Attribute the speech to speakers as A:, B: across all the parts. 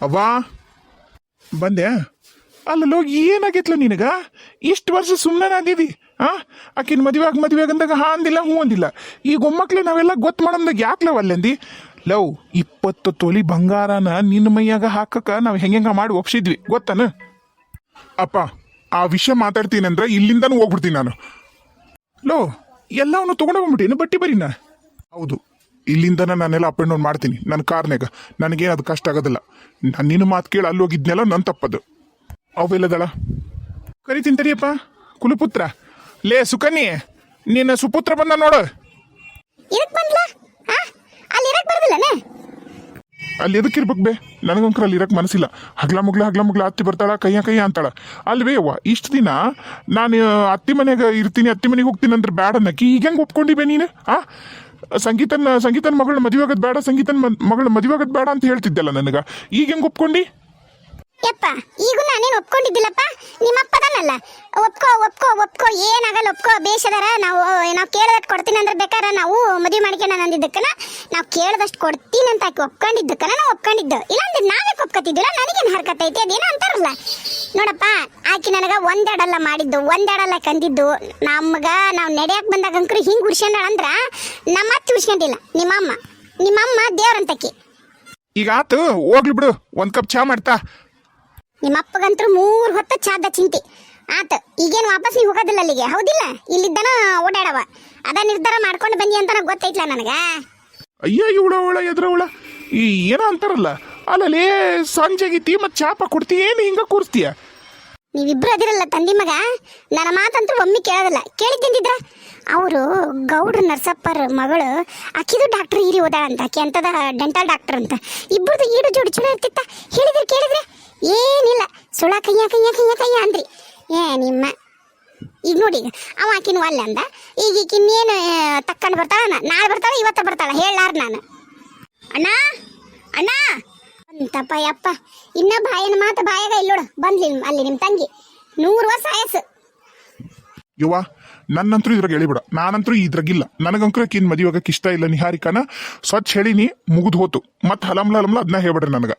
A: ಅವ್ವಾ ಬಂದೆ. ಅಲ್ಲೋ ಏನಾಗೈತ್ಲ ನಿನಗ? ಇಷ್ಟು ವರ್ಷ ಸುಮ್ಮನೆ ಅಂದಿದಿ. ಆಕಿನ ಮದುವೆ ಅಂದಾಗ ಹಾ ಅಂದಿಲ್ಲ, ಹ್ಞೂ ಅಂದಿಲ್ಲ. ಈಗ ಒಮ್ಮಕ್ಲೆ ನಾವೆಲ್ಲ ಗೊತ್ತು ಮಾಡಂದಾಗ ಯಾಕ್ಲವ್ ಅಲ್ಲಂದಿ? ಲವ್ 20 ತೊಲಿ ಬಂಗಾರನ ನಿನ್ನ ಮೈಯಾಗ ಹಾಕಕ್ಕ ನಾವು ಹೆಂಗ ಮಾಡಿ ಒಪ್ಸಿದ್ವಿ ಗೊತ್ತಾನ? ಅಪ್ಪ ಆ ವಿಷಯ ಮಾತಾಡ್ತೀನಂದ್ರೆ ಇಲ್ಲಿಂದನೂ ಹೋಗ್ಬಿಡ್ತೀನಿ ನಾನು. ಲೋ ಎಲ್ಲವನ್ನೂ ತೊಗೊಂಡೋಗ್ಬಿಟ್ಟಿನ ಬಟ್ಟಿ ಬರೀನ. ಹೌದು, ಇಲ್ಲಿಂದನ ನಾನೆಲ್ಲ ಅಪ್ ಆ್ಯಂಡ್ ಡೌನ್ ಮಾಡ್ತೀನಿ ನನ್ನ ಕಾರ್ನಾಗ. ನನಗೇನು ಅದು ಕಷ್ಟ ಆಗೋದಿಲ್ಲ. ನಾನು ನಿನ್ನ ಮಾತು ಕೇಳಿ ಅಲ್ಲಿ ಹೋಗಿದ್ನೆಲ್ಲ ನನ್ನ ತಪ್ಪದು. ಅವೆಲ್ಲದಳ ಕರಿತೀನಿ ತಡಿಯಪ್ಪ. ಕುಲಪುತ್ರ ಲೇ ಸುಕನ್ನಿ, ನಿನ್ನ ಸುಪುತ್ರ ಬಂದ ನೋಡು. ಅಲ್ಲಿ ಎದಕ್ಕಿರ್ಬೇಕು ಬೇ? ನನಗಂಕರ ಅಲ್ಲಿ ಇರಕ್ಕೆ ಮನಸ್ಸಿಲ್ಲ. ಹಗ್ಲ ಮುಗ್ಲ ಅತ್ತಿ ಬರ್ತಾಳ, ಕೈಯ ಅಂತಾಳ. ಅಲ್ವೇ ಅವ್ವ, ಇಷ್ಟು ದಿನ ನಾನು ಅತ್ತಿ ಮನೆಗೆ ಇರ್ತೀನಿ, ಅತ್ತಿ ಮನೆಗೆ ಹೋಗ್ತೀನಿ ಅಂದ್ರೆ ಬ್ಯಾಡ ಅನ್ನಕ್ಕೆ ಈಗ ಹೆಂಗೆ ಒಪ್ಕೊಂಡಿಬೇ ನೀನು? ಸಂಗೀತನ ಮಗಳ ಮದುವೆ ಆಗೋದು ಬೇಡ, ಸಂಗೀತನ ಮಗಳ ಮದುವೆ ಆಗೋದು ಬೇಡ ಅಂತ ಹೇಳ್ತಿದ್ದಲ್ಲ ನನಗೆ. ಈಗ ಹೆಂಗೆ ಒಪ್ಕೊಂಡು?
B: ಯಪ್ಪ ಈಗ ನಾನೇನು ಒಪ್ಕೊಂಡಿದ್ದಿಲ್ಲಪ್ಪ. ನಿಮ್ಮಪ್ಪದನಲ್ಲ ಒಪ್ಕೋ ಏನಾಗಲ್ಲ, ಒಪ್ಕೋ ಬೇಷದಾರ. ನಾವು ಕೇಳದಷ್ಟು ಕೊಡ್ತೀನಿ ಅಂದ್ರೆ ಬೇಕಾದ್ರೆ ನಾವು ಮದುವೆ ಮಾಡ್ಕೊಂಡು ಅಂದಿದ್ದಕ್ಕನ ನಾವು ಕೇಳದಷ್ಟು ಕೊಡ್ತೀನಿ ಅಂತ ಆಕಿ ಒಪ್ಕೊಂಡಿದ್ದಕ್ಕನ ನಾವು ಒಪ್ಕೊಂಡಿದ್ದು. ಇಲ್ಲಾಂದ್ರೆ ನಾವೇ ಒಪ್ಕೊತಿದ್ದಿಲ್ಲ. ನನಗೇನು ಹರ್ಕತ್ ಐತಿ? ಅದೇನೋ ಅಂತಾರಲ್ಲ ನೋಡಪ್ಪ, ಆಕಿ ನನಗೆ ಒಂದೆರಡಲ್ಲ ಮಾಡಿದ್ದು, ಒಂದೆರಡಲ್ಲ ಕಂದಿದ್ದು. ನಮ್ಗೆ ನಾವು ನಡೆಯಕ್ಕೆ ಬಂದಾಗ ಅಂಕರು ಹಿಂಗೆ ಉಡ್ಸ್ಕೊಂಡ ಅಂದ್ರೆ ನಮ್ಮ ಅತ್ತೆ ಉಡ್ಸ್ಕೊಂಡಿಲ್ಲ. ನಿಮ್ಮಮ್ಮ ದೇವ್ರಂತಕಿ.
A: ಈಗ ಆತು, ಹೋಗ್ಲಿ ಬಿಡು. ಒಂದು ಕಪ್ ಚಾ ಮಾಡ್ತಾ.
B: ನಿಮ್ಮಪ್ಪಗಂತೂ 3 ಹೊತ್ತು ಚಾದ ಚಿಂತಿ ಆತ. ಈಗೇನು ವಾಪಸ್ ನೀವು ಹೋಗೋದಿಲ್ಲ ಅಲ್ಲಿಗೆ, ಹೌದಿಲ್ಲ? ಇಲ್ಲಿದ್ದನ ಓಡಾಡವ. ಅದ ನಿರ್ಧಾರ ಮಾಡ್ಕೊಂಡು ಬಂದಿ ಅಂತ ಗೊತ್ತೈತ್ಲ ನನಗ.
A: ಅಯ್ಯ ಇವಳ ಎದ್ರವಳ ಈ ಏನೋ ಅಂತಾರಲ್ಲ, ಅಲ್ಲೇ ಸಂಜೆಗಿತ್ತಿ ಮತ್ತೆ ಚಾಪ ಕೊಡ್ತಿ, ಏನು ಹಿಂಗ ಕೂರಿಸ್ತೀಯ?
B: ನೀವಿಬ್ರು ಅದಿರಲ್ಲ ತಂದಿ ಮಗ. ನನ್ನ ಮಾತಂತೂ ಒಮ್ಮೆ ಕೇಳೋದಿಲ್ಲ. ಕೇಳಿದ್ದಿದ್ರ ಅವರು ಗೌಡ್ರ ನರ್ಸಪ್ಪರ ಮಗಳು ಆಕಿದು ಡಾಕ್ಟರ್ ಹಿರಿ ಓದಾಳಂತ. ಆಕಿ ಅಂತದ ಡೆಂಟಲ್ ಡಾಕ್ಟರ್ ಅಂತ. ಇಬ್ಬರದು ಈಡು ಜೋಡಿ ಚಲೋ ಇರ್ತಿತ್ತ. ಕೇಳಿದ್ರೆ ಏನಿಲ್ಲ, ಸುಳ ಕಯ್ಯ ಅಂದ್ರಿ. ನಿಮ್ಮ ಈಗ ನೋಡಿ, ಅವ ಆಕಿನ ಅಲ್ಲ ಅಂದ. ಈಗ ಈಕಿನ್ನೇನು ತಕ್ಕೊಂಡು ಬರ್ತಾಳ? ನಾಳೆ ಬರ್ತಾಳ, ಇವತ್ತ ಬರ್ತಾಳ? ಹೇಳಾರ ನಾನು. ಅಣ್ಣ ಅಂತಪ್ಪ ಯಪ್ಪ, ಇನ್ನ ಬಾಯಿನ ಮಾತು ಬಾಯಾಗ ಇಲ್ಲೋಡು. ಬಂದ್ಲಿ ಅಲ್ಲಿ ನಿಮ್ಮ ತಂಗಿ 100 ವರ್ಷ ಆಯಸ್ಸು.
A: ಯುವ ನನ್ನಂತರೂ ಇದ್ರಾಗ ಹೇಳಿಬಿಡ. ನಾನಂತರೂ ಇದ್ರಾಗಿಲ್ಲ. ನನಗಂಕರ ಆಕಿನ ಮದುವೆ ಆಗಕ್ಕೆ ಇಷ್ಟ ಇಲ್ಲ. ನಿಹಾರಿಕಾನ ಸ್ವಚ್ಛ ಹೇಳಿನಿ, ಮುಗಿದು ಹೋತು. ಮತ್ತೆ ಹಲಮ್ಲ ಅದನ್ನ ಹೇಳ್ಬಿಡ್ರಿ ನನಗೆ.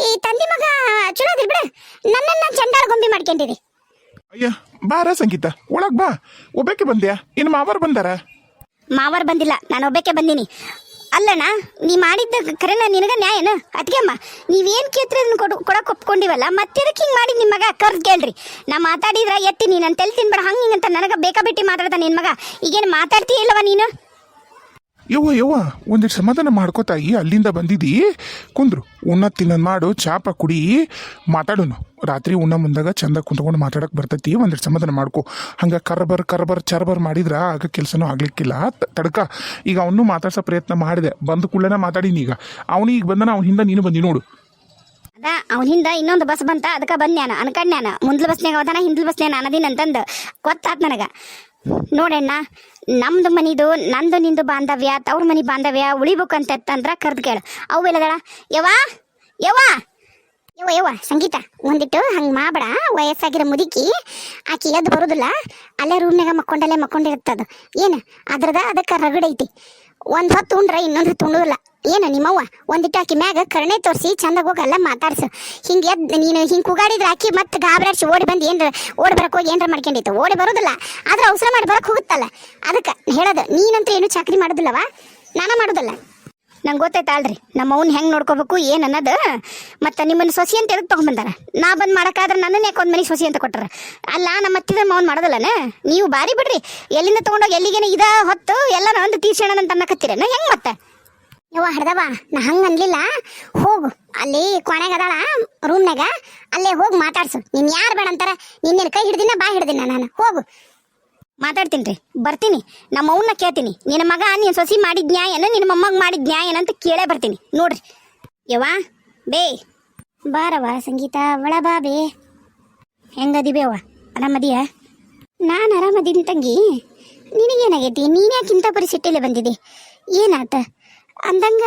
B: ಈ ತಂದಿ ಮಗ ಚಲೋ ಅದಿರ್ ಬಿಡ. ನನ್ನನ್ನ ಚಂಡಾಳ ಗೊಂಬಿ ಮಾಡ್ಕೊಂಡಿರಿ.
A: ಅಯ್ಯ ಬಾರ ಸಂಗೀತ, ಒಳಗ್ ಬಾ. ಒಬ್ಬಕ್ಕೆ ಬಂದ್ಯಾ? ಇನ್ನು ಮಾವಾರ ಬಂದಾರ?
B: ಮಾವಾರ ಬಂದಿಲ್ಲ, ನಾನು ಒಬ್ಬಕ್ಕೆ ಬಂದೀನಿ. ಅಲ್ಲಣ್ಣ, ನೀ ಮಾಡಿದ್ದ ಕರೆನ ನಿನಗ ನ್ಯಾಯನ? ಅಟ್ಗೆಮ್ಮ ನೀವೇನು ಕೇಳ್ತೀರಿ ಅದನ್ನ ಕೊಡಕ್ಕೆ ಒಪ್ಕೊಂಡಿವಲ್ಲ, ಮತ್ತೆ ಅದಕ್ಕೆ ಹಿಂಗೆ ಮಾಡಿ ನಿಮ್ಮ ಮಗ ಕರ್ದು ಕೇಳ್ರಿ. ನಾ ಮಾತಾಡಿದ್ರ ಎತ್ತೀನಿ, ನಾನು ತೆಲ್ ತಿನ್ಬೇಡ ಹಂಗೆ ಹಿಂಗಂತ ನನಗೆ ಬೇಕಾ ಬಿಟ್ಟು ಮಾತಾಡ್ತಾನೆ ನಿನ್ನ ಮಗ. ಈಗೇನು ಮಾತಾಡ್ತೀಯ ಇಲ್ಲವ ನೀನು?
A: ಯವ್ವ ಒಂದಿಷ್ಟು ಸಮಾಧಾನ ಮಾಡ್ಕೋತಾಯಿ. ಅಲ್ಲಿಂದ ಬಂದಿದ್ದೀ, ಕುಂದ್ರು. ಉಣ್ಣ ತಿನ್ನೋದು ಮಾಡು, ಚಾಪ ಕುಡಿ, ಮಾತಾಡೋನು. ರಾತ್ರಿ ಉಣ್ಣ ಮುಂದಾಗ ಚಂದ ಕುಂತ್ಕೊಂಡು ಮಾತಾಡಕ್ಕೆ ಬರ್ತೈತಿ. ಒಂದಿಷ್ಟು ಸಮಾಧಾನ ಮಾಡ್ಕೊ. ಹಂಗೆ ಚರಬರ್ ಮಾಡಿದ್ರ ಆಗ ಕೆಲಸನೂ ಆಗ್ಲಿಕ್ಕಿಲ್ಲ. ತಡ್ಕ. ಈಗ ಅವನು ಮಾತಾಡ್ಸೋ ಪ್ರಯತ್ನ ಮಾಡಿದೆ. ಬಂದ ಕೂಡಲೇ ಮಾತಾಡೀನಿ. ಈಗ ಅವನು ಈಗ ಬಂದನ, ಅವ್ನ ಹಿಂದೆ ನೀನು ಬಂದಿ ನೋಡು.
B: ಅದ ಅವನ ಹಿಂದ ಇನ್ನೊಂದು ಬಸ್ ಬಂತ, ಅದಕ್ಕೆ ಬಂದ್ಯಾನ ಅನ್ಕಂಡ್ಯಾನ. ಮುಂದ್ಲ ಬಸ್ನ್ಯಾಗ ಅವತಾನ, ಹಿಂದ್ಲ ಬಸ್ನ್ಯಾಗ ಅನ್ನದೀನಿ ಅಂತಂದು ಗೊತ್ತಾತ್ ನನಗೆ. ನೋಡಣ್ಣ, ನಮ್ದು ಮನಿದು ನಂದು ನಿಂದು ಬಾಂಧವ್ಯ, ತವ್ರ ಮನಿ ಬಾಂಧವ್ಯ ಉಳಿಬೇಕಂತಂದ್ರ ಕರ್ದು ಕೇಳು. ಅವು ಎಲ್ಲದಳ ಯವ್ವ ಸಂಗೀತ, ಒಂದಿಟ್ಟು ಹಂಗೆ ಮಾಡಬೇಡ. ವಯಸ್ಸಾಗಿರೋ ಮುದುಕಿ ಆಕಿ ಎದ್ದು ಬರೋದಿಲ್ಲ. ಅಲ್ಲೇ ರೂಮ್ನಾಗ ಮಕ್ಕೊಂಡಿರ್ತದ. ಏನು ಅದಕ್ಕೆ ರಗಡೈತಿ. ಒಂದು ಹೊತ್ತು ಉಂಡ್ರ ಇನ್ನೊಂದು ಹೊತ್ತು ಉಣ್ಣೋದಿಲ್ಲ. ಏನು ನಿಮ್ಮವ್ವ ಒಂದಿಟ್ಟು ಆಕಿ ಮ್ಯಾಗ ಕರುಣೆ ತೋರಿಸಿ ಚಂದಾಗ ಹೋಗಿ ಎಲ್ಲ ಮಾತಾಡ್ಸು. ಹಿಂಗೆ ಎದ್ದು ನೀನು ಹಿಂಗೆ ಕೂಗಾಡಿದ್ರೆ ಆಕಿ ಮತ್ತೆ ಗಾಬರಾಡ್ಸಿ ಓಡಿ ಬಂದು ಓಡಿ ಬರಕ್ಕೆ ಹೋಗಿ ಏನ್ರ ಮಾಡ್ಕೊಂಡಿತ್ತು. ಓಡಿ ಬರೋದಿಲ್ಲ, ಆದ್ರೆ ಅವಸರ ಮಾಡಿ ಬರಕ್ಕೆ ಹೋಗುತ್ತಲ್ಲ. ಅದಕ್ಕೆ ಹೇಳೋದು, ನೀನಂತೂ ಏನು ಚಾಕರಿ ಮಾಡೋದಿಲ್ಲವ, ನಾನು ಮಾಡೋದಿಲ್ಲ. ನಂಗೆ ಗೊತ್ತೈತೆ ಅಲ್ರಿ ನಮ್ಮ ಅವ್ನ ಹೆಂಗೆ ನೋಡ್ಕೋಬೇಕು ಏನು ಅನ್ನೋದು. ಮತ್ತು ನಿಮ್ಮನ್ನು ಸೊಸಿ ಅಂತ ಎದಕ್ಕೆ ತೊಗೊಂಬಂದಾರ? ನಾ ಬಂದು ಮಾಡೋಕ್ಕಾದ್ರೆ ನನ್ನನ್ನು ಯಾಕೆ ಒಂದು ಮನೆ ಸೊಸಿ ಅಂತ ಕೊಟ್ಟಾರ? ಅಲ್ಲ, ನಮ್ಮ ಅತ್ತಿದ ಅವ್ನು ಮಾಡೋದಲ್ಲನ? ನೀವು ಬಾರಿ ಬಿಡ್ರಿ. ಎಲ್ಲಿಂದ ತೊಗೊಂಡೋಗಿ ಎಲ್ಲಿಗೇನೆ ಇದ ಹೊತ್ತು ಎಲ್ಲ ಒಂದು ತೀರ್ಸೋಣ ಅಂತ ಅನ್ನಕತ್ತೀರೇನ? ಹೆಂಗೆ ಮತ್ತೆ? ಯವ್ವ ಹಡ್ದವ, ನಾ ಹಂಗೆ ಅನ್ಲಿಲ್ಲ. ಹೋಗು, ಅಲ್ಲಿ ಕೊನೆಗೆ ಅದಾಳ ರೂಮ್ನಾಗ, ಅಲ್ಲೇ ಹೋಗಿ ಮಾತಾಡ್ಸು. ನೀನು ಯಾರು ಬೇಡ ಅಂತಾರ? ನಿನ್ನೇನು ಕೈ ಹಿಡ್ದಿನ ಬಾ ಹಿಡ್ದಿನ ನಾನು? ಹೋಗು, ಮಾತಾಡ್ತೀನಿ ರೀ, ಬರ್ತೀನಿ. ನಮ್ಮ ಅವನ್ನ ಕೇಳ್ತೀನಿ. ನಿನ್ನ ಮಗ ನೀನು ಸೊಸಿ ಮಾಡಿದ ನ್ಯಾಯನ, ನಿನ್ನ ಮೊಮ್ಮಗ ಮಾಡಿದ ನ್ಯಾಯನ ಅಂತ ಕೇಳೇ ಬರ್ತೀನಿ ನೋಡ್ರಿ. ಯವ್ವ ಬೇ ಬಾರವ್ವ. ಸಂಗೀತ ಒಳ ಬಾ ಬೇ. ಹೆಂಗದಿ ಬೇವ? ಆರಾಮದಿಯ? ನಾನು ಆರಾಮದೀನಿ ತಂಗಿ. ನಿನಗೇನಾಗೈತಿ? ನೀನ್ಯಾಕಿಂತ ಪರಿಸ್ಥಿತಿಯಲ್ಲೇ ಬಂದಿದೆ? ಏನಾತ ಅಂದಂಗ?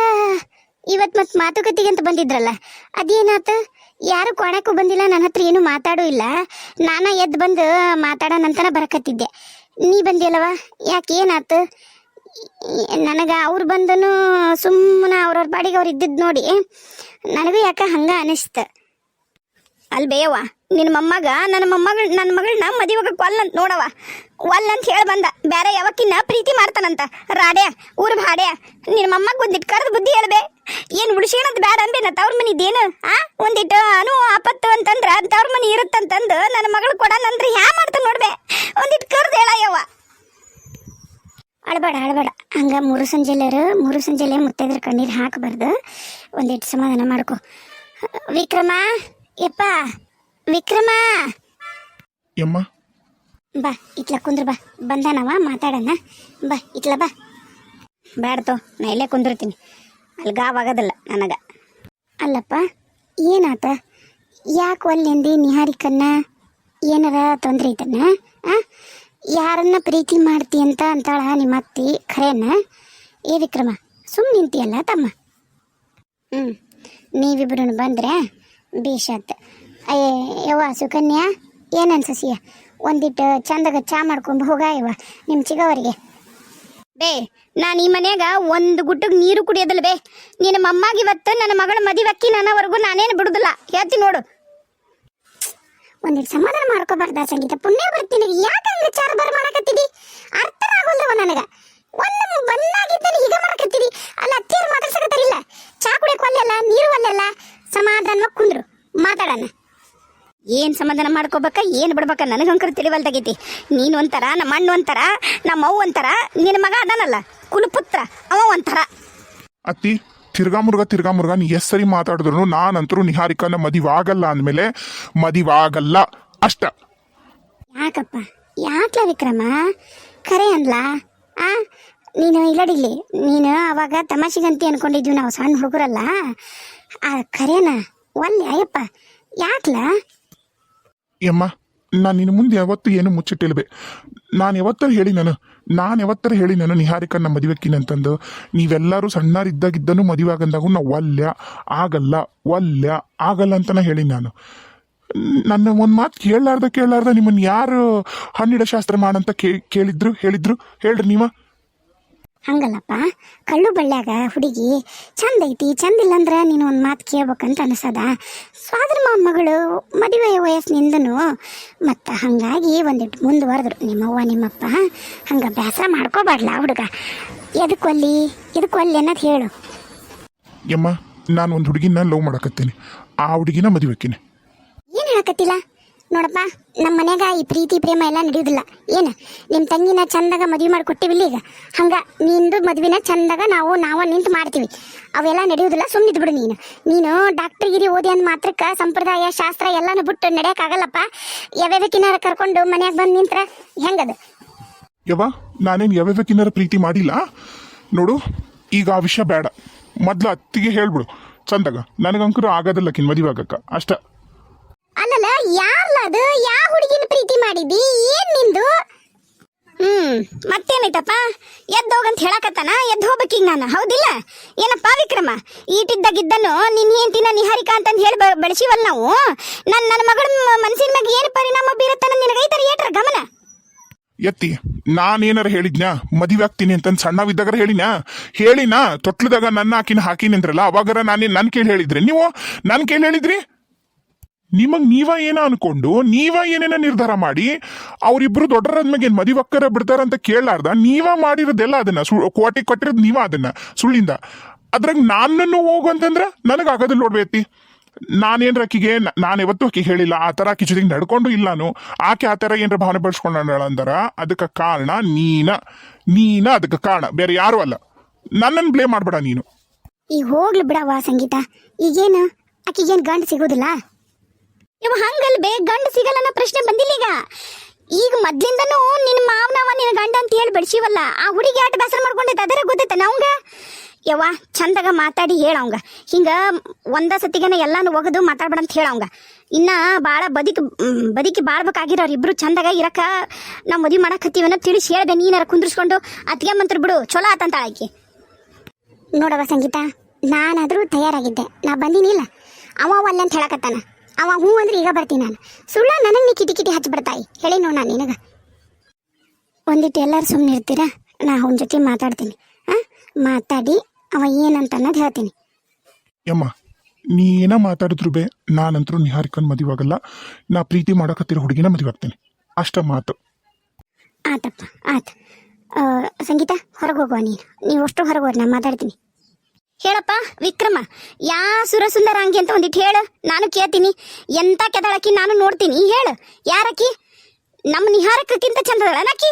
B: ಇವತ್ತು ಮತ್ತೆ ಮಾತುಕತೆಗೆ ಅಂತ ಬಂದಿದ್ರಲ್ಲ, ಅದೇನಾತ? ಯಾರು ಕೊಣಕ್ಕೂ ಬಂದಿಲ್ಲ, ನನ್ನ ಹತ್ರ ಏನು ಮಾತಾಡೂ ಇಲ್ಲ. ನಾನು ಎದ್ದು ಬಂದು ಮಾತಾಡೋಣಂತನ ಬರಕತ್ತಿದ್ದೆ. ನೀ ಬಂದಿಲ್ಲವ? ಯಾಕೆ, ಏನಾತು? ನನಗೆ ಅವ್ರು ಬಂದನು ಸುಮ್ಮನೆ ಅವ್ರವ್ರ ಪಾಡಿಗೆ ಅವ್ರು ಇದ್ದಿದ್ದು ನೋಡಿ ನನಗೂ ಯಾಕೆ ಹಂಗ ಅನಿಸ್ತು. ಅಲ್ಲಿ ಬೇಯವ್ವ ನಿನ್ನ ಮೊಮ್ಮಗ ನನ್ನ ಮಗಳನ್ನ ಮದುವೆಗೆ ಕೊಲ್ಲಂತ ನೋಡವ, ಒಲ್ಲಂತ ಹೇಳಿ ಬಂದ. ಬೇರೆ ಯಾವಕ್ಕಿನ್ನ ಪ್ರೀತಿ ಮಾಡ್ತಾನಂತ. ರಾಡ್ಯ ಊರು ಭಾಡ್ಯ ನಿನ್ನ ಮೊಮ್ಮಗ ಒಂದಿಟ್ಟು ಕರೆದು ಬುದ್ಧಿ ಹೇಳ್ಬೇ. ಏನು ಉಳಿಸೇನಂತ ಬೇಡ ಅಂಬೇನ ತವ್ರ ಮನಿದೇನು ಒಂದಿಟ್ಟು ಆಪತ್ತು ಅಂತಂದ್ರೆ ತವ್ರ ಮನಿ ಇರುತ್ತಂತಂದು ನನ್ನ ಮಗಳು ಕೊಡನಂದ್ರೆ ಹ್ಯಾ ಮಾಡ್ತಾನೆ ನೋಡ್ಬೇ. ಒಂದಿಟ್ಟು ಕರೆದು ಹೇಳಯ್ಯವ್ವ. ಅಳಬೇಡ ಹಂಗ ಮೂರು ಸಂಜೆಲೆ ಮುತ್ತೈದ್ರ ಕಣ್ಣೀರು ಹಾಕಬಾರ್ದು. ಒಂದಿಟ್ಟು ಸಮಾಧಾನ ಮಾಡ್ಕೊ. ವಿಕ್ರಮ ಯಪ್ಪ ವಿಕ್ರಮ
A: ಯಮ್ಮ
B: ಬಾ ಇಟ್ಲ ಕುಂದ್ರ ಬಾ. ಬಂದಾನವ ಮಾತಾಡೋಣ ಬಾ ಇಟ್ಲ ಬಾ. ಬೇಡತೋ ನಾ ಇಲ್ಲೇ ಕುಂದಿರ್ತೀನಿ, ಅಲ್ಲಿ ಗಾವಾಗೋದಿಲ್ಲ ನನಗೆ. ಅಲ್ಲಪ್ಪ ಏನಾತ, ಯಾಕೆ ಒಲ್ಲೆಂದಿ ನಿಹಾರಿಕನ್ನ? ಏನಾರ ತೊಂದರೆ ಐತನ? ಯಾರನ್ನ ಪ್ರೀತಿ ಮಾಡ್ತಿ ಅಂತ ಅಂತಾಳ ನಿಮ್ಮ ಅತ್ತಿ, ಖರೇನ? ಏ ವಿಕ್ರಮ ಸುಮ್ಮನೆ ನಿಂತಿಯಲ್ಲ ತಮ್ಮ. ನೀವಿಬ್ರು ಬಂದ್ರೆ ಬೇಷಾತ್. ಯವ್ವ ಸುಕನ್ಯಾ ಏನನ್ಸಸಿಯ ಒಂದಿಟ್ಟು ಚಂದಾಗ ಚಾ ಮಾಡ್ಕೊಂಡು ಹೋಗ ಯವ್ವ ನಿಮ್ಮ ಚಿಗವರಿಗೆ. ಬೇ ನಾನು ಈ ಮನ್ಯಾಗ ಒಂದು ಗುಟ್ಟಿಗೆ ನೀರು ಕುಡಿಯೋದಿಲ್ಲ ಬೇ. ನಿನ್ನ ಮೊಮ್ಮಗೆ ಇವತ್ತು ನನ್ನ ಮಗಳ ಮದುವೆಕ್ಕಿ ನನ್ನವರೆಗೂ ನಾನೇನು ಬಿಡುದಿಲ್ಲ, ಹೇಳ್ತೀನಿ ನೋಡು. ಒಂದಿಟ್ಟು ಸಮಾಧಾನ ಮಾಡ್ಕೋಬಾರ್ದ ಸಂಗೀತ? ಪುಣ್ಯ ಬರ್ತೀನಿ. ಯಾಕೆ ಹಂಗೆ ಚಾರ ಬರ ಮಾಡಕತ್ತಿದಿ? ಅರ್ಥ ಆಗೋಲ್ದವ ನನಗೆ. ಒಂದು ಬಂದಾಗಿದ್ದಲ್ಲಿ ಹೀಗ ಮಾಡಕತ್ತಿದಿ. ಅಲ್ಲ ಅತ್ತಿಯರು ಮಾತಾಡ್ಸಕತ್ತಾರಿಲ್ಲ, ಚಾ ಕುಡಿಯಕ್ಕೆ ಒಲ್ಲೆಲ್ಲ, ನೀರು ಒಲ್ಲೆಲ್ಲ. ಸಮಾಧಾನವಾಗಿ ಕುಂದ್ರು ಮಾತಾಡೋಣ. ಏನು ಸಮಾಧಾನ ಮಾಡ್ಕೋಬೇಕ ಏನು ಬಿಡ್ಬೇಕ ನನಗಂಕರು ತಿಳಿವಲ್ದಾಗೈತಿ. ನೀನು ಒಂಥರ, ನಮ್ಮ ಅಣ್ಣ ಒಂಥರ, ನಮ್ಮ ಅವ್ವ ಒಂಥರ, ನಿನ್ನ ಮಗ ಅದಾನಲ್ಲ ಕುಲಪುತ್ರ ಅವ ಒಂಥರ.
A: ಅತ್ತಿ ತಿರ್ಗಾ ಮುರ್ಗ ನೀ ಎಷ್ಟ್ ಸರಿ ಮಾತಾಡಿದ್ರು ನಾನಂತರೂ ನಿಹಾರಿಕನ ಮದಿವಾಗಲ್ಲ ಅಂದಮೇಲೆ ಮದಿವಾಗಲ್ಲ ಅಷ್ಟ.
B: ಯಾಕಪ್ಪ ಯಾಕ್ಲ ವಿಕ್ರಮ ಖರೆ ಅನ್ಲಾ? ನೀನು ಇಲ್ಲಡಿಲ್ಲಿ, ನೀನು ಅವಾಗ ತಮಾಷೆಗಂತಿ ಅನ್ಕೊಂಡಿದ್ವಿ ನಾವು ಸಣ್ಣ ಹುಡುಗರಲ್ಲ. ಖರೇನ ಒಲ್ಲೆ ಅಯ್ಯಪ್ಪ ಯಾಕ್ಲ?
A: ಯಮ್ಮ ನಾನು ನಿನ್ನ ಮುಂದೆ ಯಾವತ್ತೂ ಏನು ಮುಚ್ಚಿಟ್ಟಿಲ್ಬೆ. ನಾನು ಯಾವತ್ತರ ಹೇಳಿ ನಾನು ನಿಹಾರಿಕನ್ನ ಮದುವೆಕ್ಕಿನಂತಂದು. ನೀವೆಲ್ಲರೂ ಸಣ್ಣರಿದ್ದಾಗಿದ್ದನು ಮದುವೆ ಆಗಂದಾಗೂ ನಾವು ಒಲ್ಯ ಆಗಲ್ಲ ಅಂತನ ಹೇಳಿ ನಾನು. ನನ್ನ ಒಂದು ಮಾತು ಕೇಳಲಾರ್ದ ನಿಮ್ಮನ್ನು ಯಾರು ಹಣ್ಣಿಡ ಶಾಸ್ತ್ರ ಮಾಡಂತ ಹೇಳಿದ್ರು ಹೇಳ್ರಿ ನೀವ.
B: ಹಂಗಲ್ಲಪ್ಪ, ಕಳ್ಳು ಬಳ್ಳ್ಯಾಗ ಹುಡುಗಿ ಚಂದ ಐತಿ, ಚಂದಿಲ್ಲ ಅಂದ್ರೆ ನೀನು ಒಂದು ಮಾತು ಕೇಳ್ಬೇಕಂತ ಅನಿಸದ. ಸ್ವಾದ್ರ ಮಗಳು ಮದುವೆ ವಯಸ್ಸಿನಿಂದನು ಮತ್ತು ಹಾಗಾಗಿ ಒಂದಿಟ್ಟು ಮುಂದುವರೆದ್ರು ನಿಮ್ಮವ್ವ ನಿಮ್ಮಪ್ಪ. ಹಂಗೆ ಬೇಸರ ಮಾಡ್ಕೋಬಾರ್ಲ ಹುಡುಗ. ಎದಕ್ಕೊಲ್ಲಿ ಅನ್ನೋದು ಹೇಳು.
A: ಯಮ್ಮ ನಾನು ಒಂದು ಹುಡುಗಿನ ಲವ್ ಮಾಡಕತ್ತೀನಿ, ಆ ಹುಡುಗಿನ ಮದುವೆಕ್ಕಿನಿ.
B: ಏನು ಹೇಳಕತ್ತಿಲ್ಲ ನೋಡಪ್ಪ, ನಮ್ಮ ಮನ್ಯಾಗ ಈ ಪ್ರೀತಿ ಪ್ರೇಮ ಎಲ್ಲ ನಡೆಯುವುದಿಲ್ಲ. ಏನು ನಿಮ್ಮ ತಂಗಿನ ಚಂದಾಗ ಮದುವೆ ಮಾಡಿ ಕೊಟ್ಟಿವಿಲ್ಲ ಈಗ, ಹಂಗೆ ನಿಂದು ಮದುವೆನ ಚಂದಾಗ ನಾವು ನಿಂತು ಮಾಡ್ತೀವಿ. ಅವೆಲ್ಲ ನಡೆಯುವುದಿಲ್ಲ, ಸುಮ್ಮನಿದ್ದು ಬಿಡು. ನೀನು ಡಾಕ್ಟರ್ಗಿರಿ ಓದಿ ಅಂದ ಮಾತ್ರಕ್ಕೆ ಸಂಪ್ರದಾಯ ಶಾಸ್ತ್ರ ಎಲ್ಲನೂ ಬಿಟ್ಟು ನಡೆಯೋಕ್ಕಾಗಲ್ಲಪ್ಪ. ಯಾವ್ಯಾವಕ್ಕಿನಾರ ಕರ್ಕೊಂಡು ಮನ್ಯಾಗ ಬಂದು ನಿಂತ್ರ ಹೆಂಗದು?
A: ಯವ್ವ ನಾನೇನು ಯಾವ್ಯಾವಕ್ಕಿನಾರ ಪ್ರೀತಿ ಮಾಡಿಲ್ಲ ನೋಡು. ಈಗ ಆ ವಿಷಯ ಬೇಡ, ಮೊದ್ಲು ಅತ್ತಿಗೆ ಹೇಳ್ಬಿಡು ಚಂದಾಗ. ನನಗಂಕರು ಆಗೋದಿಲ್ಲ ಕಿನ್ ಮದುವೆ ಆಗಕ್ಕ ಅಷ್ಟ.
B: ಅಲ್ಲಲ್ಲ ಯಾರ್ಲ ಅದು? ಯಾವ ಹುಡುಗಿನ ಪ್ರೀತಿ ಮಾಡಿದಿ? ಏನ್ ನಿಂದು? ಮತ್ತೇನೈತಪ್ಪ? ಎದ್ದೋಗಂತ ಹೇಳಕತ್ತಾನ, ಎದ್ದು ಹೋಗ್ಬೇಕೀಗ ನಾನು, ಹೌದಿಲ್ಲ? ಏನಪ್ಪ ವಿಕ್ರಮ, ಈಟಿದ್ದಾಗಿದ್ದನು ನಿನ್ನ ಹೆಂಡತಿನ ನಿಹಾರಿಕಾ ಅಂತಂದು ಹೇಳಿ ಬೆಳೆಸಿವಲ್ಲ ನಾವು. ನನ್ನ ಮಗಳ ಮನಸ್ಸಿನ ಮ್ಯಾಗ ಏನು ಪರಿಣಾಮ ಬೀರುತ್ತಾನ ನಿನಗೈತಾರ ಏಟ್ರ ಗಮನ?
A: ಎತ್ತಿ ನಾನೇನಾರ ಹೇಳಿದ್ನ್ಯಾ ಮದುವೆ ಆಗ್ತೀನಿ ಅಂತಂದು ಸಣ್ಣವಿದ್ದಾಗಾರ ಹೇಳಿನಾ ತೊಟ್ಲದಾಗ ನನ್ನ ಹಾಕಿನಿ ಅಂದ್ರಲ್ಲ, ಅವಾಗಾರ ನನ್ನ ಕೇಳಿ ಹೇಳಿದ್ರಿ ನೀವು? ನನ್ನ ಕೇಳಿ ಹೇಳಿದ್ರಿ? ನೀವ ಏನ ಅನ್ಕೊಂಡು ನೀವ ಏನೇನ ನಿರ್ಧಾರ ಮಾಡಿ ಅವ್ರಿಬ್ರು ದೊಡ್ಡರಾದ್ಮೇಲೆ ಏನ್ ಮದುವೆ ಅಕ್ಕರ ಬಿಡ್ತಾರಂತ ಕೇಳಾರ್ದ ನೀವ ಮಾಡಿರೋದೆಲ್ಲ ಅದನ್ನ ಕೋಟಿ ಕೊಟ್ಟಿರೋದು ನೀವ ಅದನ್ನ ಸುಳ್ಳಿಂದ. ಅದ್ರಾಗ ನನ್ನನ್ನು ಹೋಗು ಅಂತಂದ್ರ ನನಗಾಗೋದಿಲ್ಲ ನೋಡ್ಬೇತಿ. ನಾನೇನ್ರ ಆಕಿಗೆ ನಾನು ಯಾವತ್ತೂ ಆಕಿಗೆ ಹೇಳಿಲ್ಲ ಆ ಥರ ಆಕಿ ಜೊತೆಗೆ ನಡ್ಕೊಂಡು ಇಲ್ಲಾನು. ಆಕೆ ಆ ಥರ ಏನಾರ ಭಾವನೆ ಬೆಳೆಸ್ಕೊಂಡ ಅಂದಾರ ಅದಕ್ಕೆ ಕಾರಣ ನೀನ ಅದಕ್ಕೆ ಕಾರಣ, ಬೇರೆ ಯಾರು ಅಲ್ಲ. ನನ್ನನ್ನು ಬ್ಲೇಮ್ ಮಾಡ್ಬೇಡ ನೀನು.
B: ಈಗ ಹೋಗ್ಲಿ ಬಿಡವ ಸಂಗೀತ, ಈಗೇನು ಆಕಿಗೇನು ಗಂಡು ಸಿಗೋದಿಲ್ಲ? ಇವ ಹಂಗಲ್ ಬೇ, ಗಂಡು ಸಿಗಲ್ಲ ಅನ್ನೋ ಪ್ರಶ್ನೆ ಬಂದಿಲ್ಲ ಈಗ ಮೊದ್ಲಿಂದನೂ ನಿನ್ನ ಮಾವನವ ನಿನ್ನ ಗಂಡ ಅಂತ ಹೇಳಿ ಬೆಳೆಸಿವಲ್ಲ. ಆ ಹುಡುಗಿ ಆಟ ಬೇಸರ ಮಾಡ್ಕೊಂಡೈತೆ, ಅದರ ಗೊತ್ತೈತೆ ನವಂಗ. ಯವ್ವ ಚಂದಾಗ ಮಾತಾಡಿ ಹೇಳವಂಗ, ಹಿಂಗ ಒಂದ ಸತಿಗನ ಎಲ್ಲಾನು ಒಗದು ಮಾತಾಡ್ಬೇಡ ಅಂತ ಹೇಳವಂಗ. ಇನ್ನ ಭಾಳ ಬದುಕಿ ಬಾಳ್ಬೇಕಾಗಿರೋರು ಇಬ್ರು ಚಂದಾಗ ಇರಕ ನಾವು ಮದುವೆ ಮಾಡಕತ್ತೀವನ್ನ ತಿಳಿಸಿ ಹೇಳ್ದೆ. ನೀನಾರ ಕುಂದ್ರಿಸ್ಕೊಂಡು ಅತ್ತಿಗೆ ಮಂತ್ರ ಬಿಡು, ಚಲೋ ಆತಂತ ಆಕಿ. ನೋಡವ ಸಂಗೀತ, ನಾನಾದ್ರೂ ತಯಾರಾಗಿದ್ದೆ, ನಾ ಬಂದಿನಿಲ್ಲ. ಅವ ಅಲ್ಲ ಅಂತ ಹೇಳಕತ್ತಾನ, ಅವ ಹ್ಞೂ ಅಂದ್ರೆ ಈಗ ಬರ್ತೀನಿ ನಾನು. ಸುಳ್ಳ ನನಗೆ ನೀ ಕಿಟಿ ಹಚ್ಚಿಬಿಡ್ತಾಯಿ ಹೇಳಿ ನೋಡ್ ನಾನು ನಿನಗ. ಒಂದಿಟ್ಟು ಎಲ್ಲರೂ ಸುಮ್ಮನೆ ಇರ್ತೀರಾ? ನಾ ಅವನ ಜೊತೆ ಮಾತಾಡ್ತೀನಿ. ಮಾತಾಡಿ ಅವ ಏನಂತ ಅನ್ನೋದು ಹೇಳ್ತೀನಿ.
A: ಯಮ್ಮ ನೀ ಏನ ಮಾತಾಡಿದ್ರು ಬೇ ನಾನಂತರೂ ನಿಹಾರಿಕನ್ ಮದುವಾಗಲ್ಲ. ನಾ ಪ್ರೀತಿ ಮಾಡಕತ್ತಿರೋ ಹುಡುಗಿನ ಮದುವೆ ಆಗ್ತೀನಿ. ಅಷ್ಟ ಮಾತು.
B: ಆತಪ್ಪ ಆತ. ಸಂಗೀತ ಹೊರಗೆ ಹೋಗುವ ನೀವು ಅಷ್ಟು ಹೊರಗೆ ಹೋಗಿ ನಾ ಮಾತಾಡ್ತೀನಿ. ಹೇಳಪ್ಪ ವಿಕ್ರಮ, ಯಾ ಸುರಸುಂದರ ಅಂಗಿ ಅಂತ ಒಂದಿಟ್ಟು ಹೇಳು, ನಾನು ಕೇಳ್ತೀನಿ. ಎಂತ ಕೆದಳಕಿ ನಾನು ನೋಡ್ತೀನಿ. ಹೇಳು ಯಾರಕಿ? ನಮ್ಮ ನಿಹಾರಕ್ಕಿಂತ ಚಂದದಳನಕಿ?